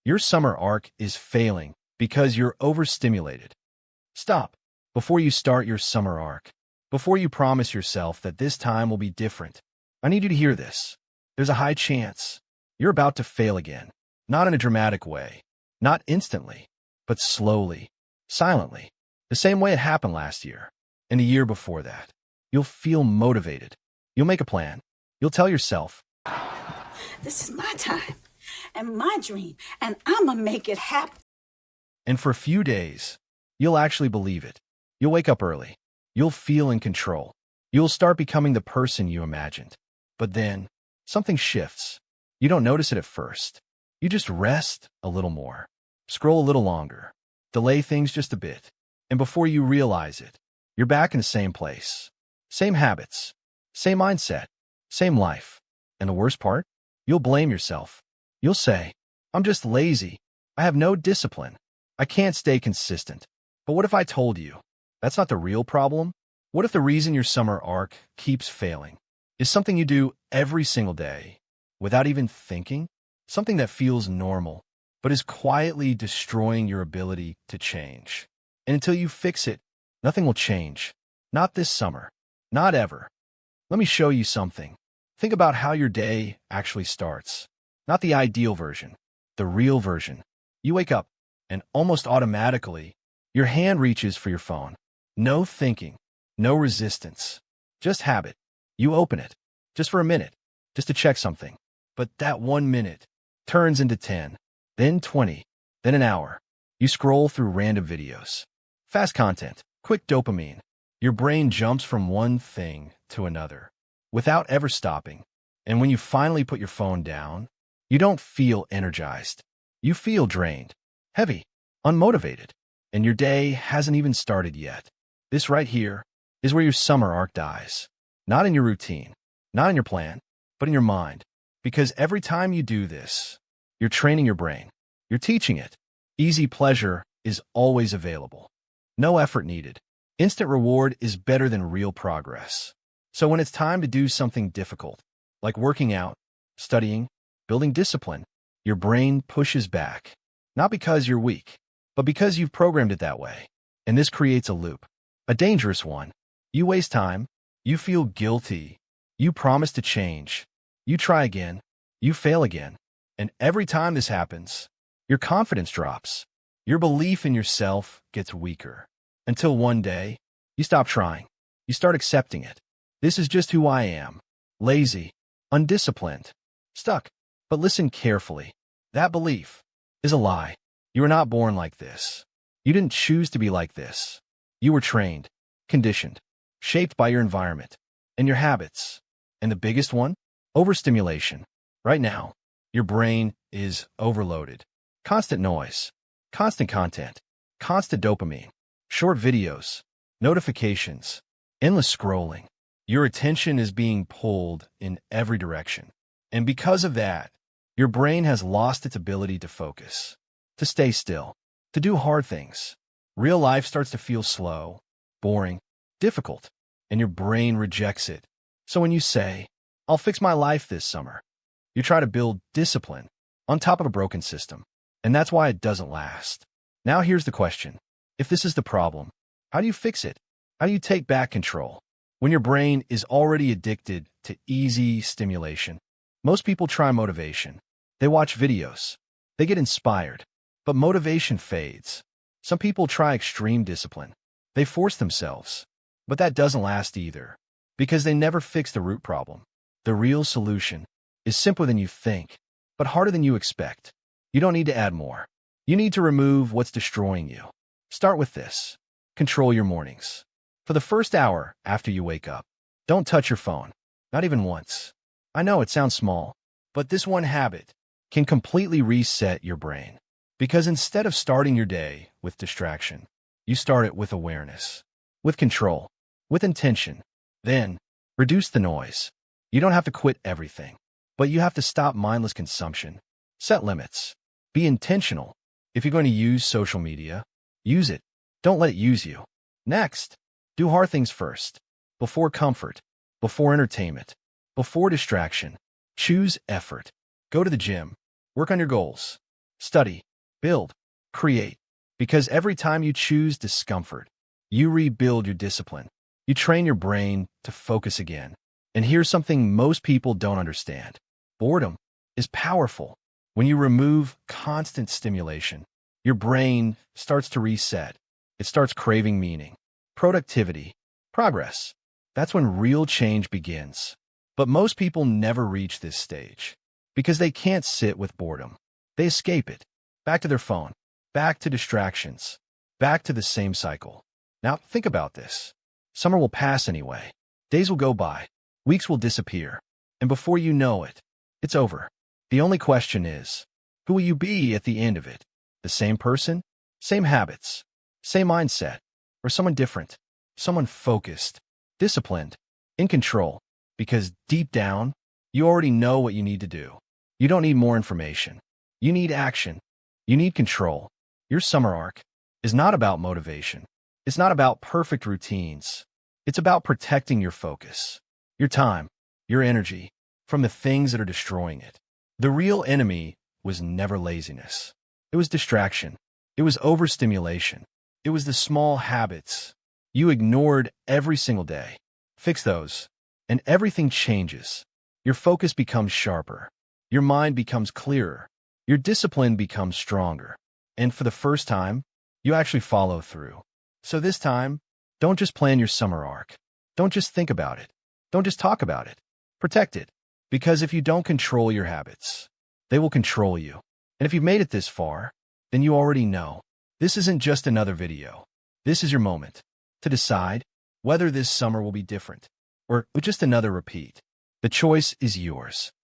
Your summer arc is failing because you're overstimulated. Stop before you start your summer arc. Before you promise yourself that this time will be different, I need you to hear this. There's a high chance you're about to fail again. Not in a dramatic way, not instantly, but slowly, silently, the same way it happened last year and the year before that. You'll feel motivated. You'll make a plan. You'll tell yourself, this is my time and my dream, and I'm gonna make it happen. and for a few days, you'll actually believe it. You'll wake up early. You'll feel in control. You'll start becoming the person you imagined. But then, something shifts. You don't notice it at first. You just rest a little more, scroll a little longer, delay things just a bit, and before you realize it, you're back in the same place. Same habits, same mindset, same life. And the worst part? You'll blame yourself. You'll say, I'm just lazy. I have no discipline. I can't stay consistent. But what if I told you that's not the real problem? What if the reason your summer arc keeps failing is something you do every single day without even thinking? Something that feels normal, but is quietly destroying your ability to change. And until you fix it, nothing will change. Not this summer. Not ever. Let me show you something. Think about how your day actually starts. Not the ideal version, the real version. You wake up, and almost automatically, your hand reaches for your phone. No thinking, no resistance, just habit. You open it, just for a minute, just to check something. But that 1 minute turns into 10, then 20, then an hour. You scroll through random videos. Fast content, quick dopamine. Your brain jumps from one thing to another without ever stopping. And when you finally put your phone down, you don't feel energized. You feel drained, heavy, unmotivated, and your day hasn't even started yet. This right here is where your summer arc dies. Not in your routine, not in your plan, but in your mind. Because every time you do this, you're training your brain. You're teaching it. Easy pleasure is always available. No effort needed. Instant reward is better than real progress. So when it's time to do something difficult, like working out, studying, building discipline, your brain pushes back. Not because you're weak, but because you've programmed it that way. And this creates a loop, a dangerous one. You waste time, you feel guilty, you promise to change, you try again, you fail again. And every time this happens, your confidence drops. Your belief in yourself gets weaker. Until one day, you stop trying. You start accepting it. This is just who I am. Lazy, undisciplined, stuck. But listen carefully. That belief is a lie. You were not born like this. You didn't choose to be like this. You were trained, conditioned, shaped by your environment and your habits. And the biggest one? Overstimulation. Right now, your brain is overloaded. Constant noise, constant content, constant dopamine, short videos, notifications, endless scrolling. Your attention is being pulled in every direction. And because of that, your brain has lost its ability to focus, to stay still, to do hard things. Real life starts to feel slow, boring, difficult, and your brain rejects it. So when you say, I'll fix my life this summer, you try to build discipline on top of a broken system. And that's why it doesn't last. Now here's the question. If this is the problem, how do you fix it? How do you take back control when your brain is already addicted to easy stimulation? Most people try motivation. They watch videos. They get inspired. But motivation fades. Some people try extreme discipline. They force themselves. But that doesn't last either, because they never fix the root problem. The real solution is simpler than you think, but harder than you expect. You don't need to add more. You need to remove what's destroying you. Start with this. Control your mornings. For the first hour after you wake up, don't touch your phone, not even once. I know it sounds small, but this one habit can completely reset your brain. Because instead of starting your day with distraction, you start it with awareness, with control, with intention. Then, reduce the noise. You don't have to quit everything, but you have to stop mindless consumption. Set limits. Be intentional. If you're going to use social media, use it. Don't let it use you. Next, do hard things first. Before comfort, before entertainment, before distraction. Choose effort. Go to the gym. Work on your goals. study, build, create. Because every time you choose discomfort, you rebuild your discipline. You train your brain to focus again. And here's something most people don't understand. Boredom is powerful. When you remove constant stimulation, your brain starts to reset. It starts craving meaning, productivity, progress. That's when real change begins. But most people never reach this stage because they can't sit with boredom. They escape it, back to their phone, back to distractions, back to the same cycle. Now, think about this. Summer will pass anyway. Days will go by. Weeks will disappear. And before you know it, it's over. The only question is, who will you be at the end of it? The same person? Same habits? Same mindset? Or someone different? Someone focused, disciplined, in control? Because deep down, you already know what you need to do. You don't need more information. You need action. You need control. Your summer arc is not about motivation. It's not about perfect routines. It's about protecting your focus, your time, your energy from the things that are destroying it. The real enemy was never laziness. It was distraction. It was overstimulation. It was the small habits you ignored every single day. Fix those, and everything changes. Your focus becomes sharper. Your mind becomes clearer. Your discipline becomes stronger. And for the first time, you actually follow through. So this time, don't just plan your summer arc. Don't just think about it. Don't just talk about it. Protect it. Because if you don't control your habits, they will control you. And if you've made it this far, then you already know. This isn't just another video. This is your moment to decide whether this summer will be different or just another repeat. The choice is yours.